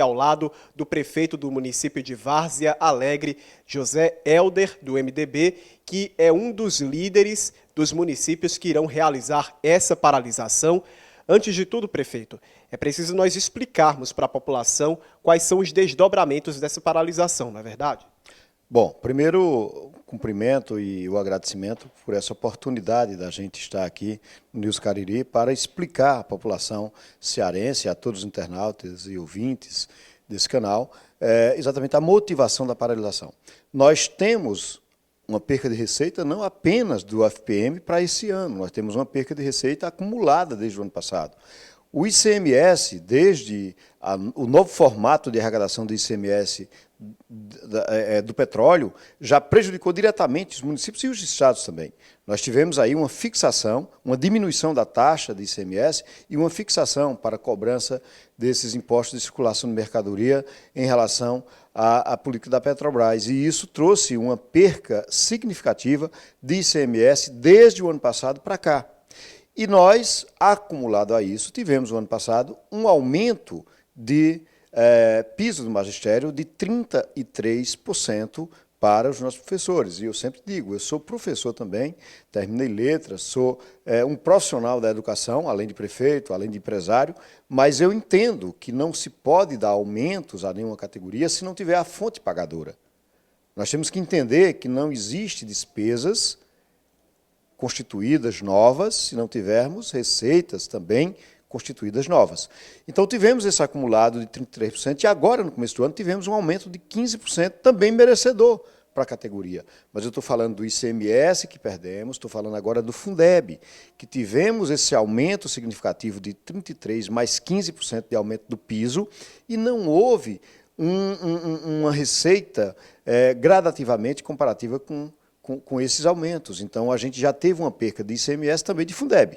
ao lado do prefeito do município de Várzea Alegre, José Helder, do MDB, que é um dos líderes dos municípios que irão realizar essa paralisação. Antes de tudo, prefeito, é preciso nós explicarmos para a população quais são os desdobramentos dessa paralisação, não é verdade? Bom, primeiro o cumprimento e o agradecimento por essa oportunidade da gente estar aqui no News Cariri para explicar à população cearense, a todos os internautas e ouvintes desse canal, exatamente a motivação da paralisação. Nós temos uma perca de receita não apenas do FPM para esse ano, nós temos uma perca de receita acumulada desde o ano passado. O ICMS, desde o novo formato de arrecadação do ICMS do petróleo, já prejudicou diretamente os municípios e os estados também. Nós tivemos aí uma fixação, uma diminuição da taxa de ICMS e uma fixação para a cobrança desses impostos de circulação de mercadoria em relação à política da Petrobras. E isso trouxe uma perca significativa de ICMS desde o ano passado para cá. E nós, acumulado a isso, tivemos no ano passado um aumento de piso do magistério de 33% para os nossos professores. E eu sempre digo, eu sou professor também, terminei letras, sou um profissional da educação, além de prefeito, além de empresário, mas eu entendo que não se pode dar aumentos a nenhuma categoria se não tiver a fonte pagadora. Nós temos que entender que não existe despesas constituídas novas, se não tivermos receitas também constituídas novas. Então, tivemos esse acumulado de 33%, e agora, no começo do ano, tivemos um aumento de 15%, também merecedor para a categoria. Mas eu estou falando do ICMS, que perdemos, estou falando agora do Fundeb, que tivemos esse aumento significativo de 33% mais 15% de aumento do piso, e não houve uma receita gradativamente comparativa com esses aumentos. Então, a gente já teve uma perca de ICMS também de Fundeb.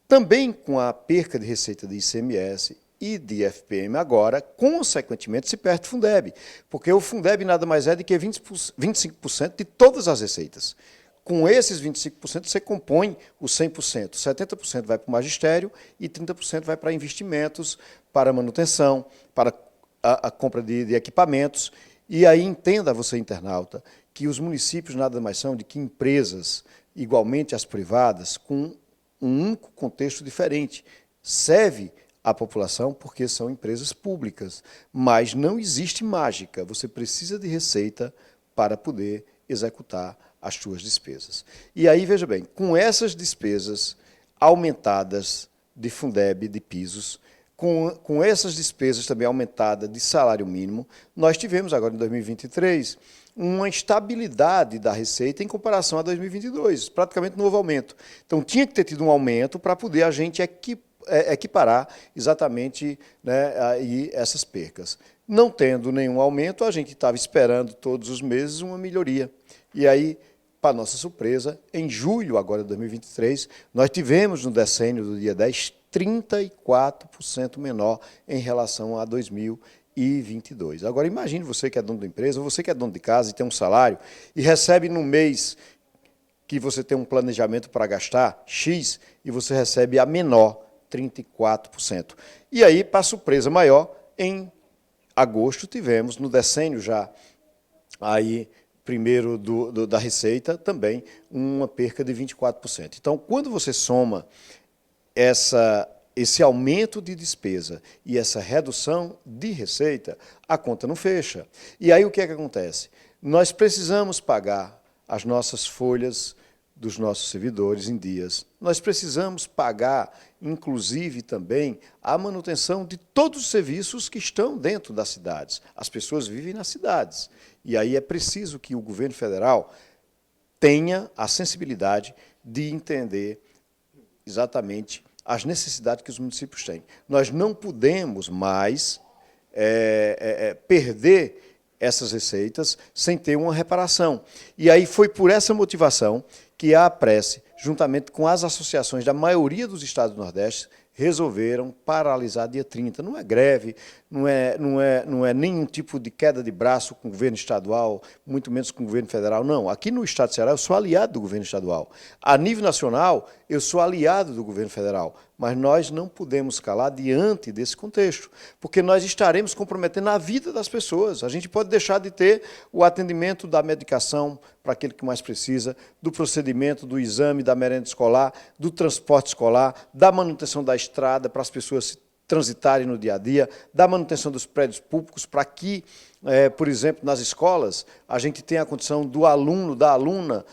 Também com a perca de receita de ICMS e de FPM agora, consequentemente, se perde Fundeb, porque o Fundeb nada mais é do que 25% de todas as receitas. Com esses 25%, você compõe os 100%. 70% vai para o magistério e 30% vai para investimentos, para manutenção, para a compra de equipamentos. E aí entenda você, internauta, que os municípios nada mais são do que empresas, igualmente as privadas, com um único contexto diferente. Serve à população porque são empresas públicas, mas não existe mágica. Você precisa de receita para poder executar as suas despesas. E aí, veja bem, com essas despesas aumentadas de Fundeb, de pisos, com essas despesas também aumentadas de salário mínimo, nós tivemos agora em 2023 uma estabilidade da receita em comparação a 2022, praticamente um novo aumento. Então, tinha que ter tido um aumento para poder a gente equiparar exatamente, né, aí essas percas. Não tendo nenhum aumento, a gente estava esperando todos os meses uma melhoria. E aí, para nossa surpresa, em julho agora de 2023, nós tivemos no decênio do dia 10, 34% menor em relação a 2022. Agora, imagine você que é dono da empresa, você que é dono de casa e tem um salário e recebe no mês que você tem um planejamento para gastar X e você recebe a menor, 34%. E aí, para surpresa maior, em agosto tivemos, no decênio já, aí, primeiro da receita, também uma perca de 24%. Então, quando você soma esse aumento de despesa e essa redução de receita, a conta não fecha. E aí o que é que acontece? Nós precisamos pagar as nossas folhas dos nossos servidores em dias. Nós precisamos pagar, inclusive, também a manutenção de todos os serviços que estão dentro das cidades. As pessoas vivem nas cidades. E aí é preciso que o governo federal tenha a sensibilidade de entender exatamente as necessidades que os municípios têm. Nós não podemos mais perder essas receitas sem ter uma reparação. E aí foi por essa motivação que a APRESE, juntamente com as associações da maioria dos estados do Nordeste, resolveram paralisar dia 30. Não é greve, não é nenhum tipo de queda de braço com o governo estadual, muito menos com o governo federal, não. Aqui no estado de Ceará, eu sou aliado do governo estadual. A nível nacional, eu sou aliado do governo federal, mas nós não podemos calar diante desse contexto, porque nós estaremos comprometendo a vida das pessoas. A gente pode deixar de ter o atendimento da medicação para aquele que mais precisa, do procedimento, do exame, da merenda escolar, do transporte escolar, da manutenção da estrada para as pessoas transitarem no dia a dia, da manutenção dos prédios públicos para que, por exemplo, nas escolas, a gente tenha a condição do aluno, da aluna,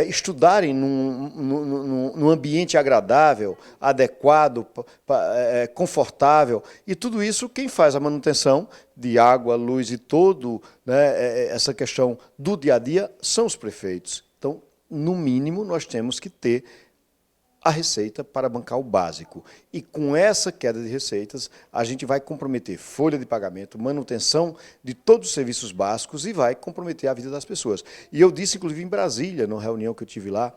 estudarem num ambiente agradável, adequado, confortável. E tudo isso, quem faz a manutenção de água, luz e todo, né, essa questão do dia a dia são os prefeitos. Então, no mínimo, nós temos que ter a receita para bancar o básico. E com essa queda de receitas, a gente vai comprometer folha de pagamento, manutenção de todos os serviços básicos e vai comprometer a vida das pessoas. E eu disse, inclusive, em Brasília, numa reunião que eu tive lá,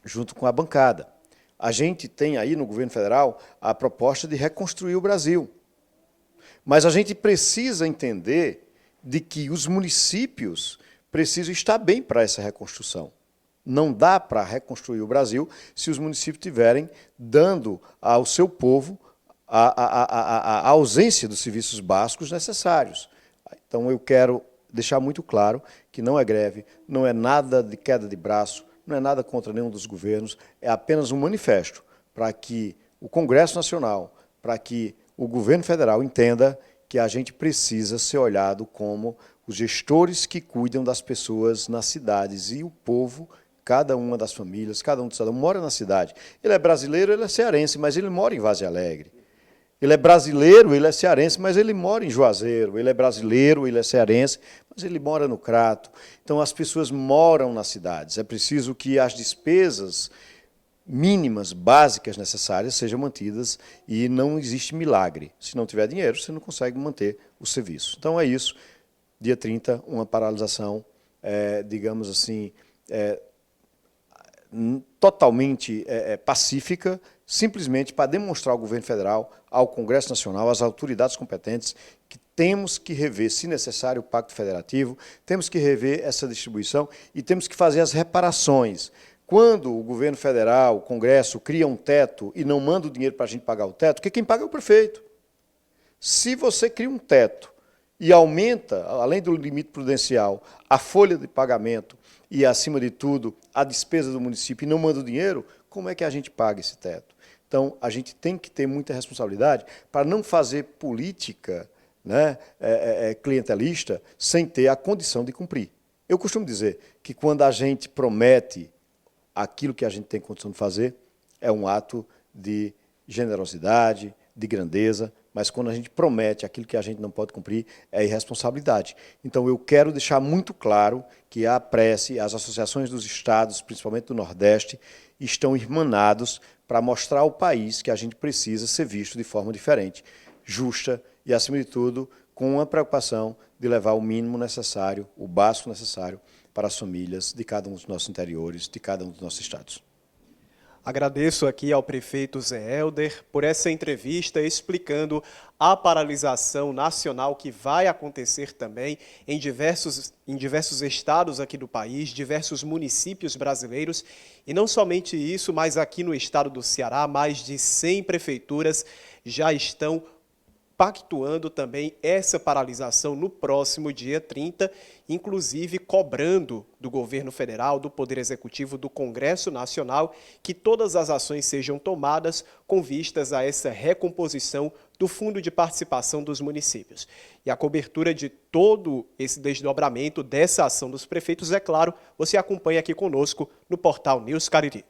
junto com a bancada, a gente tem aí no governo federal a proposta de reconstruir o Brasil. Mas a gente precisa entender de que os municípios precisam estar bem para essa reconstrução. Não dá para reconstruir o Brasil se os municípios estiverem dando ao seu povo a ausência dos serviços básicos necessários. Então, eu quero deixar muito claro que não é greve, não é nada de queda de braço, não é nada contra nenhum dos governos, é apenas um manifesto para que o Congresso Nacional, para que o governo federal entenda que a gente precisa ser olhado como os gestores que cuidam das pessoas nas cidades e o povo. Cada uma das famílias, cada um dos cidadãos mora na cidade. Ele é brasileiro, ele é cearense, mas ele mora em Várzea Alegre. Ele é brasileiro, ele é cearense, mas ele mora em Juazeiro. Ele é brasileiro, ele é cearense, mas ele mora no Crato. Então, as pessoas moram nas cidades. É preciso que as despesas mínimas, básicas necessárias sejam mantidas e não existe milagre. Se não tiver dinheiro, você não consegue manter o serviço. Então, é isso. Dia 30, uma paralisação, digamos assim, totalmente pacífica, simplesmente para demonstrar ao governo federal, ao Congresso Nacional, às autoridades competentes, que temos que rever, se necessário, o Pacto Federativo, temos que rever essa distribuição e temos que fazer as reparações. Quando o governo federal, o Congresso, cria um teto e não manda o dinheiro para a gente pagar o teto, porque quem paga é o prefeito. Se você cria um teto e aumenta, além do limite prudencial, a folha de pagamento e, acima de tudo, a despesa do município e não manda o dinheiro, como é que a gente paga esse teto? Então, a gente tem que ter muita responsabilidade para não fazer política, né, clientelista sem ter a condição de cumprir. Eu costumo dizer que quando a gente promete aquilo que a gente tem condição de fazer, é um ato de generosidade, de grandeza, mas quando a gente promete aquilo que a gente não pode cumprir, é irresponsabilidade. Então, eu quero deixar muito claro que a Prece, as associações dos estados, principalmente do Nordeste, estão irmanados para mostrar ao país que a gente precisa ser visto de forma diferente, justa e, acima de tudo, com a preocupação de levar o mínimo necessário, o básico necessário para as famílias de cada um dos nossos interiores, de cada um dos nossos estados. Agradeço aqui ao prefeito Zé Hélder por essa entrevista explicando a paralisação nacional que vai acontecer também em diversos estados aqui do país, diversos municípios brasileiros. E não somente isso, mas aqui no estado do Ceará, mais de 100 prefeituras já estão pactuando também essa paralisação no próximo dia 30, inclusive cobrando do governo federal, do Poder Executivo, do Congresso Nacional, que todas as ações sejam tomadas com vistas a essa recomposição do Fundo de Participação dos Municípios. E a cobertura de todo esse desdobramento dessa ação dos prefeitos, é claro, você acompanha aqui conosco no portal News Cariri.